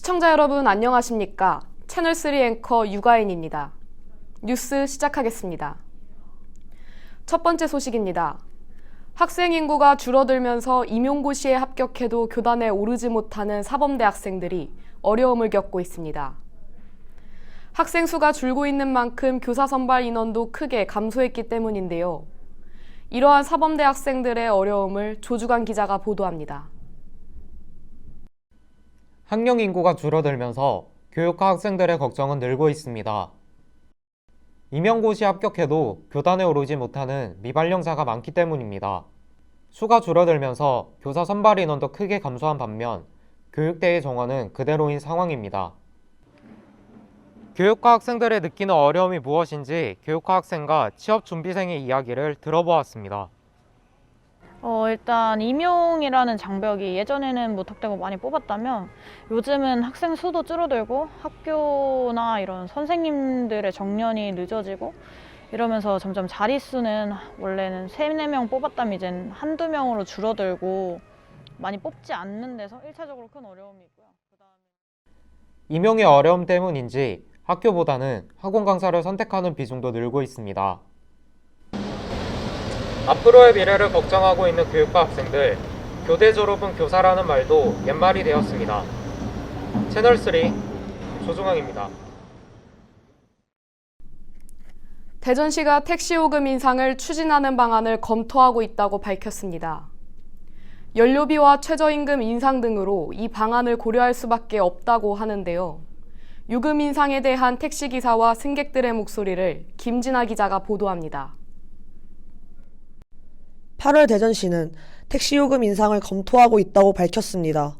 시청자 여러분 안녕하십니까? 채널3 앵커 유가인입니다. 뉴스 시작하겠습니다. 첫 번째 소식입니다. 학생 인구가 줄어들면서 임용고시에 합격해도 교단에 오르지 못하는 사범대 학생들이 어려움을 겪고 있습니다. 학생 수가 줄고 있는 만큼 교사 선발 인원도 크게 감소했기 때문인데요. 이러한 사범대 학생들의 어려움을 조주관 기자가 보도합니다. 학령 인구가 줄어들면서 교육과 학생들의 걱정은 늘고 있습니다. 임용고시 합격해도 교단에 오르지 못하는 미발령자가 많기 때문입니다. 수가 줄어들면서 교사 선발 인원도 크게 감소한 반면 교육대의 정원은 그대로인 상황입니다. 교육과 학생들의 느끼는 어려움이 무엇인지 교육과 학생과 취업준비생의 이야기를 들어보았습니다. 일단 임용이라는 장벽이 예전에는 무턱대고 많이 뽑았다면 요즘은 학생 수도 줄어들고 학교나 이런 선생님들의 정년이 늦어지고 이러면서 점점 자릿수는 원래는 3, 4명 뽑았다면 이젠 한두 명으로 줄어들고 많이 뽑지 않는 데서 1차적으로 큰 어려움이 있고요. 임용의 어려움 때문인지 학교보다는 학원 강사를 선택하는 비중도 늘고 있습니다. 앞으로의 미래를 걱정하고 있는 교육과 학생들, 교대 졸업은 교사라는 말도 옛말이 되었습니다. 채널3 조중앙입니다. 대전시가 택시요금 인상을 추진하는 방안을 검토하고 있다고 밝혔습니다. 연료비와 최저임금 인상 등으로 이 방안을 고려할 수밖에 없다고 하는데요. 요금 인상에 대한 택시기사와 승객들의 목소리를 김진아 기자가 보도합니다. 8월 대전시는 택시요금 인상을 검토하고 있다고 밝혔습니다.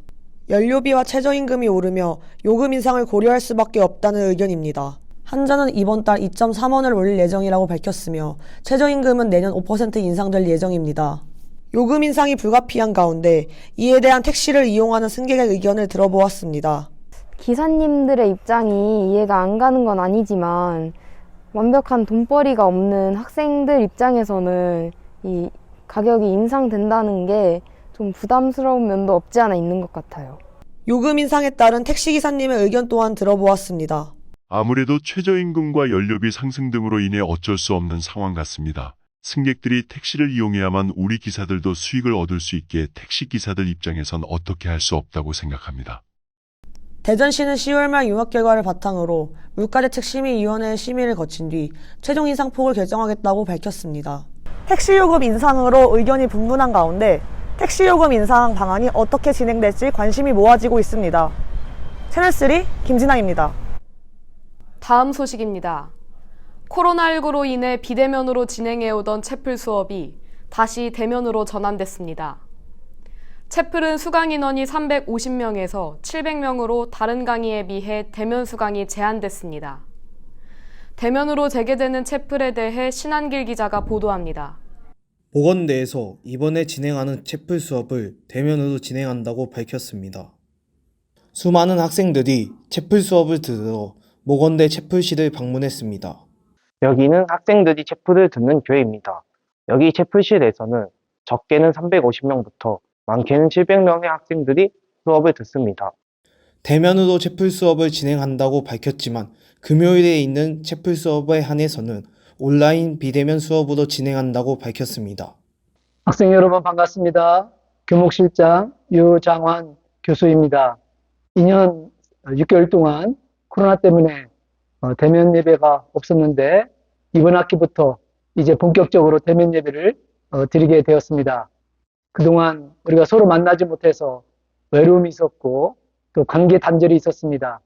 연료비와 최저임금이 오르며 요금 인상을 고려할 수밖에 없다는 의견입니다. 한전은 이번 달 2.3원을 올릴 예정이라고 밝혔으며 최저임금은 내년 5% 인상될 예정입니다. 요금 인상이 불가피한 가운데 이에 대한 택시를 이용하는 승객의 의견을 들어보았습니다. 기사님들의 입장이 이해가 안 가는 건 아니지만 완벽한 돈벌이가 없는 학생들 입장에서는 이 가격이 인상된다는 게 좀 부담스러운 면도 없지 않아 있는 것 같아요. 요금 인상에 따른 택시기사님의 의견 또한 들어보았습니다. 아무래도 최저임금과 연료비 상승 등으로 인해 어쩔 수 없는 상황 같습니다. 승객들이 택시를 이용해야만 우리 기사들도 수익을 얻을 수 있게 택시기사들 입장에선 어떻게 할 수 없다고 생각합니다. 대전시는 10월 말 융합 결과를 바탕으로 물가대책심의위원회의 심의를 거친 뒤 최종 인상폭을 결정하겠다고 밝혔습니다. 택시요금 인상으로 의견이 분분한 가운데 택시요금 인상 방안이 어떻게 진행될지 관심이 모아지고 있습니다. 채널3 김진아입니다. 다음 소식입니다. 코로나19로 인해 비대면으로 진행해오던 채플 수업이 다시 대면으로 전환됐습니다. 채플은 수강 인원이 350명에서 700명으로 다른 강의에 비해 대면 수강이 제한됐습니다. 대면으로 재개되는 채플에 대해 신한길 기자가 보도합니다. 보건대에서 이번에 진행하는 채플 수업을 대면으로 진행한다고 밝혔습니다. 수많은 학생들이 채플 수업을 들으러 모건대 채플실을 방문했습니다. 여기는 학생들이 채플을 듣는 교회입니다. 여기 채플실에서는 적게는 350명부터 많게는 700명의 학생들이 수업을 듣습니다. 대면으로 채플 수업을 진행한다고 밝혔지만 금요일에 있는 채플 수업에 한해서는 온라인 비대면 수업으로 진행한다고 밝혔습니다. 학생 여러분 반갑습니다. 교목실장 유장환 교수입니다. 2년 6개월 동안 코로나 때문에 대면 예배가 없었는데 이번 학기부터 이제 본격적으로 대면 예배를 드리게 되었습니다. 그동안 우리가 서로 만나지 못해서 외로움이 있었고 또 관계 단절이 있었습니다.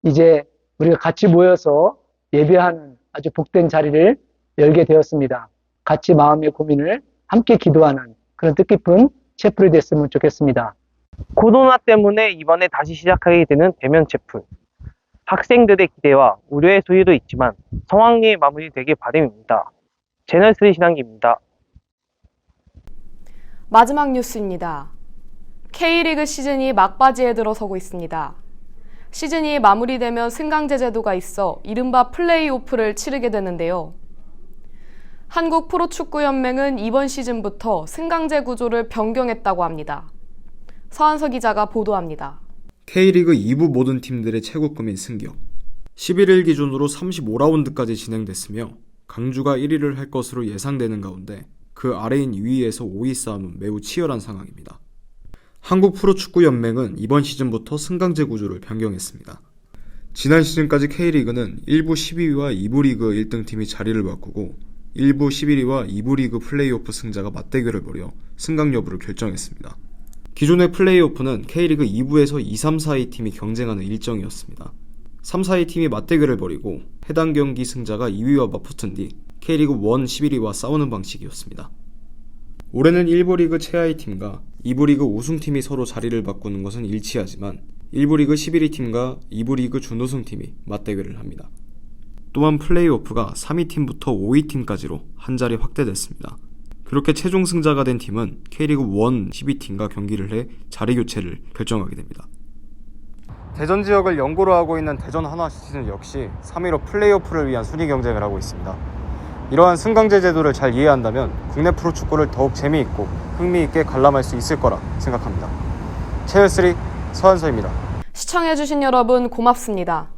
이제 우리가 같이 모여서 예배하는 아주 복된 자리를 열게 되었습니다. 같이 마음의 고민을 함께 기도하는 그런 뜻깊은 채플이 됐으면 좋겠습니다. 코로나 때문에 이번에 다시 시작하게 되는 대면 채플. 학생들의 기대와 우려의 소리도 있지만 성황리에 마무리되길 바람입니다. 채널3 신한기입니다. 마지막 뉴스입니다. K리그 시즌이 막바지에 들어서고 있습니다. 시즌이 마무리되면 승강제 제도가 있어 이른바 플레이오프를 치르게 되는데요. 한국 프로축구연맹은 이번 시즌부터 승강제 구조를 변경했다고 합니다. 서한서 기자가 보도합니다. K리그 2부 모든 팀들의 최고급인 승격. 11일 기준으로 35라운드까지 진행됐으며 강주가 1위를 할 것으로 예상되는 가운데 그 아래인 2위에서 5위 싸움은 매우 치열한 상황입니다. 한국프로축구연맹은 이번 시즌부터 승강제 구조를 변경했습니다. 지난 시즌까지 K리그는 1부 12위와 2부 리그 1등팀이 자리를 바꾸고 1부 11위와 2부 리그 플레이오프 승자가 맞대결을 벌여 승강 여부를 결정했습니다. 기존의 플레이오프는 K리그 2부에서 2, 3, 4위 팀이 경쟁하는 일정이었습니다. 3, 4위 팀이 맞대결을 벌이고 해당 경기 승자가 2위와 맞붙은 뒤 K리그 1 11위와 싸우는 방식이었습니다. 올해는 1부 리그 최하위 팀과 2부 리그 우승팀이 서로 자리를 바꾸는 것은 일치하지만 1부 리그 11위 팀과 2부 리그 준우승 팀이 맞대결을 합니다. 또한 플레이오프가 3위 팀부터 5위 팀까지로 한 자리 확대됐습니다. 그렇게 최종 승자가 된 팀은 K리그 1 12팀과 경기를 해 자리 교체를 결정하게 됩니다. 대전 지역을 연고로 하고 있는 대전 하나시티는 역시 3위로 플레이오프를 위한 순위 경쟁을 하고 있습니다. 이러한 승강제 제도를 잘 이해한다면 국내 프로축구를 더욱 재미있고 흥미있게 관람할 수 있을 거라 생각합니다. 채널3 서한서입니다. 시청해주신 여러분 고맙습니다.